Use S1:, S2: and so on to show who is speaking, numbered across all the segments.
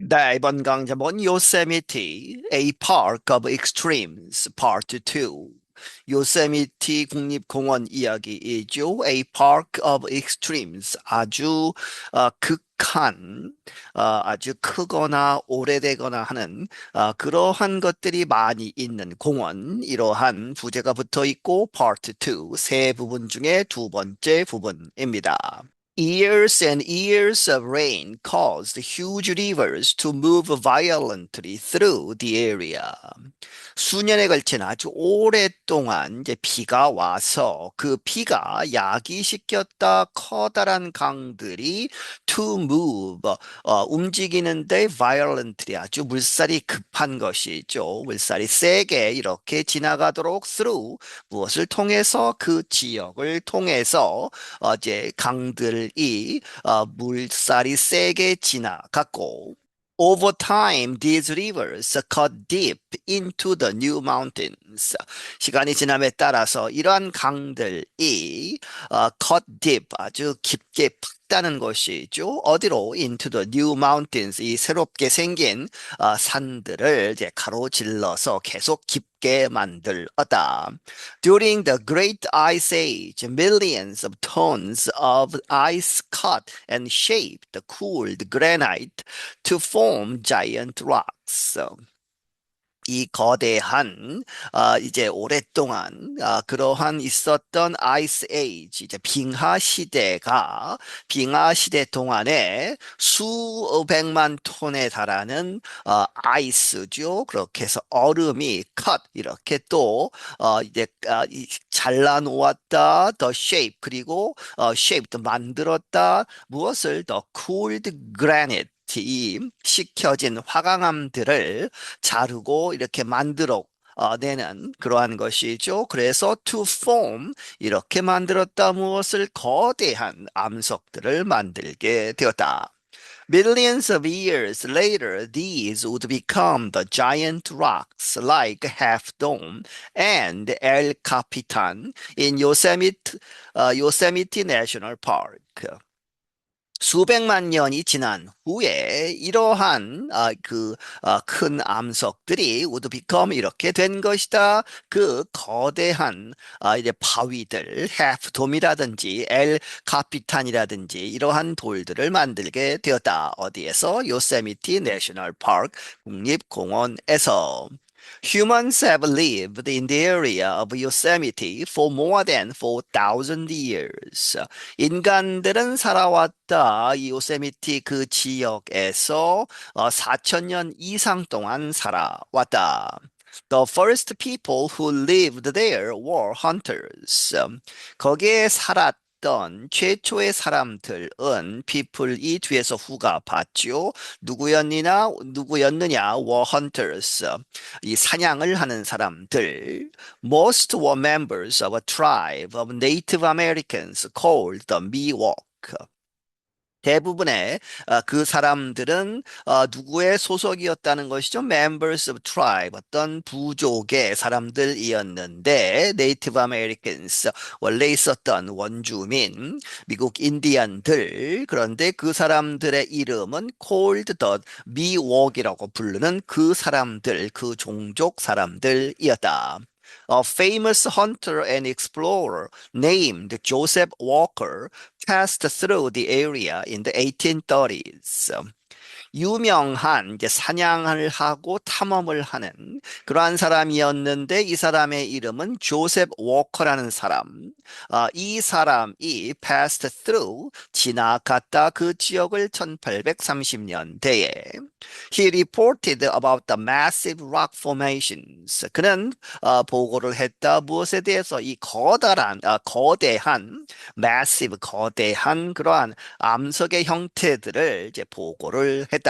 S1: 네, 이번 강좌는 요세미티, A Park of Extremes, Part 2. 요세미티 국립공원 이야기이죠. A Park of Extremes, 아주 극한, 아주 크거나 오래되거나 하는 그러한 것들이 많이 있는 공원, 이러한 부제가 붙어 있고, Part 2, 세 부분 중에 두 번째 부분입니다. Years and years of rain caused huge rivers to move violently through the area. 수년에 걸친 아주 오랫동안 이제 비가 와서 그 비가 야기시켰다 커다란 강들이 to move, 움직이는데 violently 아주 물살이 급한 것이죠. 물살이 세게 이렇게 지나가도록 through 무엇을 통해서 그 지역을 통해서 이제 강들이 물살이 세게 지나갔고 Over time, these rivers cut deep into the new mountains. 시간이 지남에 따라서 이러한 강들이 cut deep, 아주 깊게 팠다는 것이죠. 어디로? Into the new mountains, 이 새롭게 생긴 산들을 이제 가로질러서 계속 깊게 만들었다. During the Great Ice Age, millions of tons of ice cut and shaped the cooled granite to form giant rocks. 이 거대한 이제 오랫동안 그러한 있었던 아이스 에이지 이제 빙하 시대 동안에 수백만 톤에 달하는 아이스죠. 그렇게 해서 얼음이 컷 이렇게 또 이제 잘라 놓았다. 더 쉐입 그리고 쉐입도 만들었다. 무엇을 더 cooled granite 이 식혀진 화강암들을 자르고 이렇게 만들어 내는 그러한 것이죠. 그래서 to form 이렇게 만들었다 무엇을 거대한 암석들을 만들게 되었다. Millions of years later, these would become the giant rocks like Half Dome and El Capitan in Yosemite National Park. 수백만 년이 지난 후에 이러한 큰 암석들이 would become 이렇게 된 것이다. 그 거대한 이제 바위들, 해프돔이라든지 엘 카피탄이라든지 이러한 돌들을 만들게 되었다. 어디에서? 요세미티 내셔널 파크 국립공원에서. Humans have lived in the area of Yosemite for more than 4,000 years. 인간들은 살아왔다. 이 요세미티 그 지역에서 4,000년 이상 동안 살아왔다. The first people who lived there were hunters. 거기에 살았던 최초의 사람들은 people이 뒤에서 후가 봤죠. 누구였느냐? were hunters. 이 사냥을 하는 사람들. Most were members of a tribe of Native Americans called the Miwok. 대부분의 그 사람들은 누구의 소속이었다는 것이죠? Members of tribe, 어떤 부족의 사람들이었는데 Native Americans, 원래 있었던 원주민, 미국 인디언들, 그런데 그 사람들의 이름은 called the Miwok이라고 부르는 그 사람들, 그 종족 사람들이었다. A famous hunter and explorer named Joseph Walker passed through the area in the 1830s. 유명한 이제 사냥을 하고 탐험을 하는 그러한 사람이었는데 이 사람의 이름은 조셉 워커라는 사람. 이 사람이 passed through 지나갔다 그 지역을 1830년대에 He reported about the massive rock formations. 그는 보고를 했다. 무엇에 대해서? 이 거대한 massive 거대한 그러한 암석의 형태들을 이제 보고를 했다.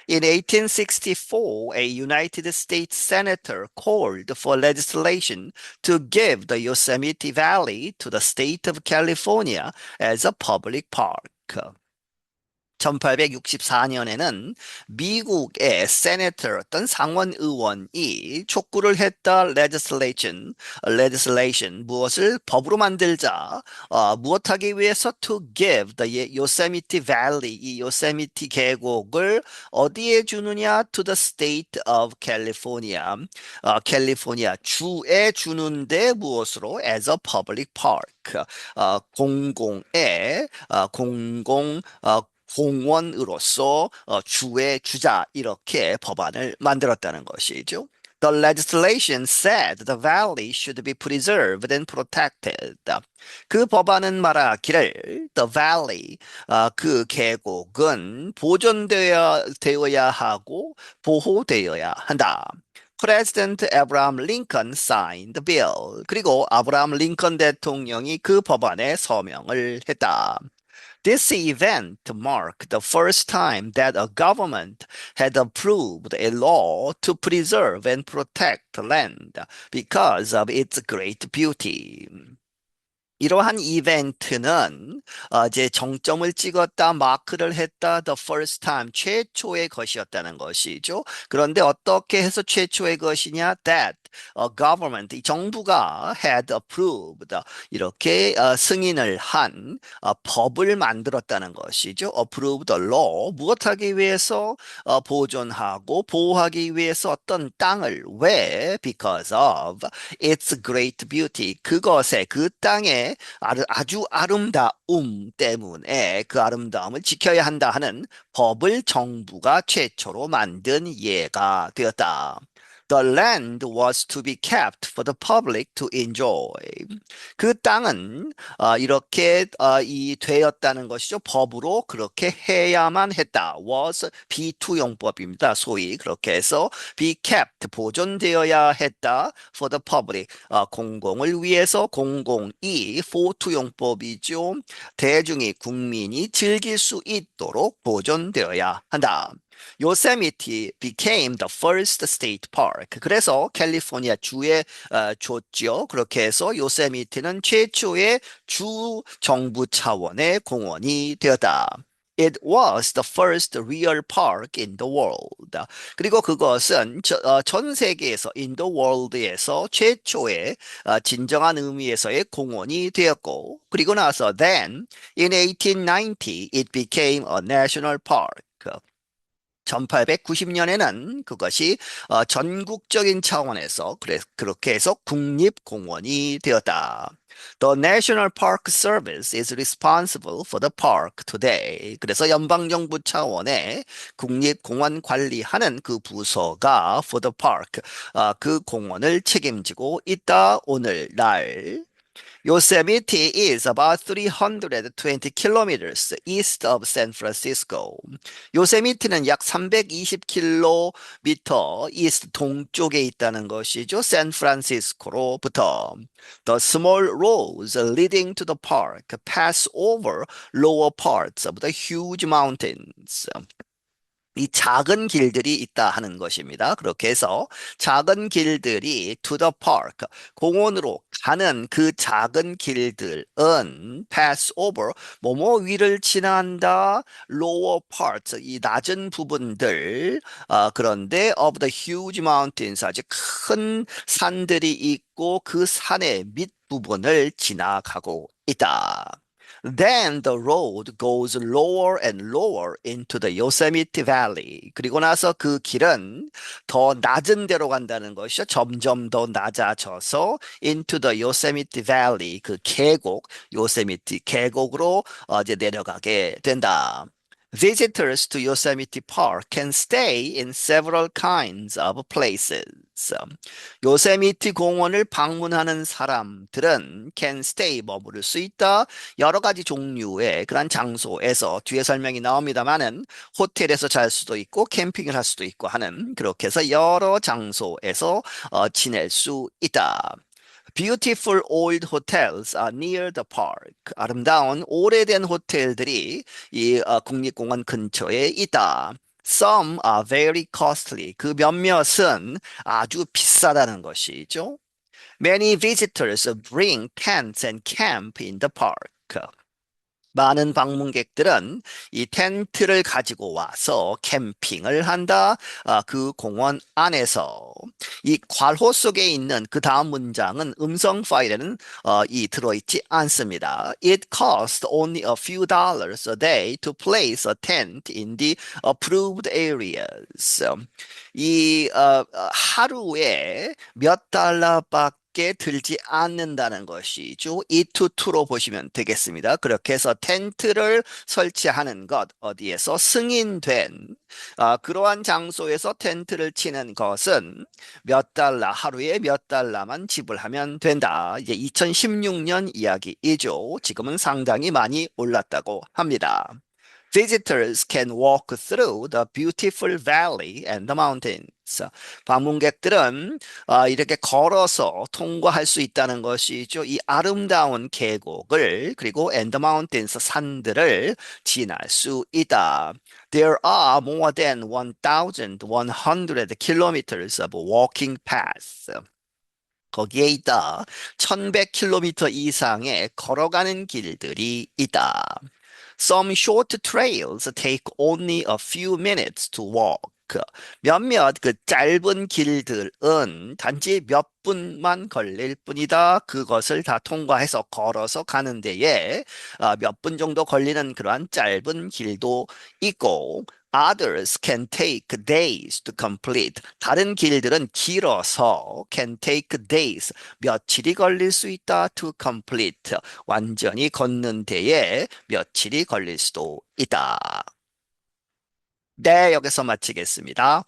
S1: In 1864, a United States senator called for legislation to give the Yosemite Valley to the state of California as a public park. 1864년에는 미국의 세네터 어떤 상원 의원이 촉구를 했다. legislation 무엇을 법으로 만들자. 무엇하기 위해서 to give the Yosemite Valley 이 요세미티 계곡을 어디에 주느냐 to the state of California 캘리포니아 주에 주는데 무엇으로 as a public park 공공의 공공 공원으로서 주에 주자 이렇게 법안을 만들었다는 것이죠. The legislation said the valley should be preserved and protected. 그 법안은 말하기를 the valley 그 계곡은 보존되어야 하고 보호되어야 한다. President Abraham Lincoln signed the bill. 그리고 아브라함 링컨 대통령이 그 법안에 서명을 했다. This event marked the first time that a government had approved a law to preserve and protect land because of its great beauty. 이러한 이벤트는 이제 정점을 찍었다, 마크를 했다, the first time, 최초의 것이었다는 것이죠. 그런데 어떻게 해서 최초의 것이냐? That a government, 이 정부가 had approved, 이렇게 승인을 한 법을 만들었다는 것이죠. approved the law, 무엇하기 위해서 보존하고 보호하기 위해서 어떤 땅을 왜? Because of its great beauty, 그것의 그 땅의 아주 아름다움 때문에 그 아름다움을 지켜야 한다 하는 법을 정부가 최초로 만든 예가 되었다. The land was to be kept for the public to enjoy. 그 땅은 이렇게 이 되었다는 것이죠. 법으로 그렇게 해야만 했다. was 비투용법입니다. 소위 그렇게 해서 be kept 보존되어야 했다. for the public 공공을 위해서 공공이 for 투용법이죠. 대중이 국민이 즐길 수 있도록 보존되어야 한다. 요세미티 became the first state park. 그래서 캘리포니아 주에 줬죠. 그렇게 해서 요세미티는 최초의 주 정부 차원의 공원이 되었다. It was the first real park in the world. 그리고 그것은 전 세계에서 in the world에서 최초의 진정한 의미에서의 공원이 되었고 그리고 나서 then in 1890 it became a national park. 1890년에는 그것이 전국적인 차원에서 그렇게 해서 국립공원이 되었다. The National Park Service is responsible for the park today. 그래서 연방정부 차원의 국립공원 관리하는 그 부서가 for the park, 그 공원을 책임지고 있다 오늘날. Yosemite is about 320 kilometers east of San Francisco. 요세미티는 약 320km 이스트 동쪽에 있다는 것이죠. 샌프란시스코로부터. The small roads leading to the park pass over lower parts of the huge mountains. 이 작은 길들이 있다 하는 것입니다. 그렇게 해서 작은 길들이 to the park, 공원으로 가는 그 작은 길들은 pass over, 뭐뭐 위를 지나간다, lower parts, 이 낮은 부분들, 그런데 of the huge mountains, 아주 큰 산들이 있고 그 산의 밑부분을 지나가고 있다. Then the road goes lower and lower into the Yosemite Valley. 그리고 나서 그 길은 더 낮은 데로 간다는 것이죠. 점점 더 낮아져서 into the Yosemite Valley, 그 계곡, 요세미티 계곡으로 이제 내려가게 된다. Visitors to Yosemite Park can stay in several kinds of places. 요세미티 공원을 방문하는 사람들은 can stay 머무를 수 있다. 여러 가지 종류의 그런 장소에서 뒤에 설명이 나옵니다만은 호텔에서 잘 수도 있고 캠핑을 할 수도 있고 하는 그렇게 해서 여러 장소에서 지낼 수 있다. Beautiful old hotels are near the park. 아름다운 오래된 호텔들이 이 국립공원 근처에 있다. Some are very costly. 그 몇몇은 아주 비싸다는 것이죠. Many visitors bring tents and camp in the park. 많은 방문객들은 이 텐트를 가지고 와서 캠핑을 한다. 그 공원 안에서 이 괄호 속에 있는 그 다음 문장은 음성 파일에는 이 들어있지 않습니다. It costs only a few dollars a day to place a tent in the approved areas. 하루에 몇 달러밖에 들지 않는다는 것이죠. 이투투로 보시면 되겠습니다. 그렇게 해서 텐트를 설치하는 것, 어디에서 승인된 그러한 장소에서 텐트를 치는 것은 몇 달러, 하루에 몇 달러만 지불하면 된다. 이제 2016년 이야기이죠. 지금은 상당히 많이 올랐다고 합니다. Visitors can walk through the beautiful valley and the mountains. 방문객들은 이렇게 걸어서 통과할 수 있다는 것이죠. 이 아름다운 계곡을 그리고 and the mountains 산들을 지날 수 있다. There are more than 1,100 kilometers of walking paths. 거기에 있다. 1100km 이상의 걸어가는 길들이 있다. Some short trails take only a few minutes to walk. 몇몇 그 짧은 길들은 단지 몇 분만 걸릴 뿐이다. 그것을 다 통과해서 걸어서 가는 데에 몇 분 정도 걸리는 그러한 짧은 길도 있고 Others can take days to complete. 다른 길들은 길어서 can take days. 며칠이 걸릴 수 있다 to complete. 완전히 걷는 데에 며칠이 걸릴 수도 있다. 네, 여기서 마치겠습니다.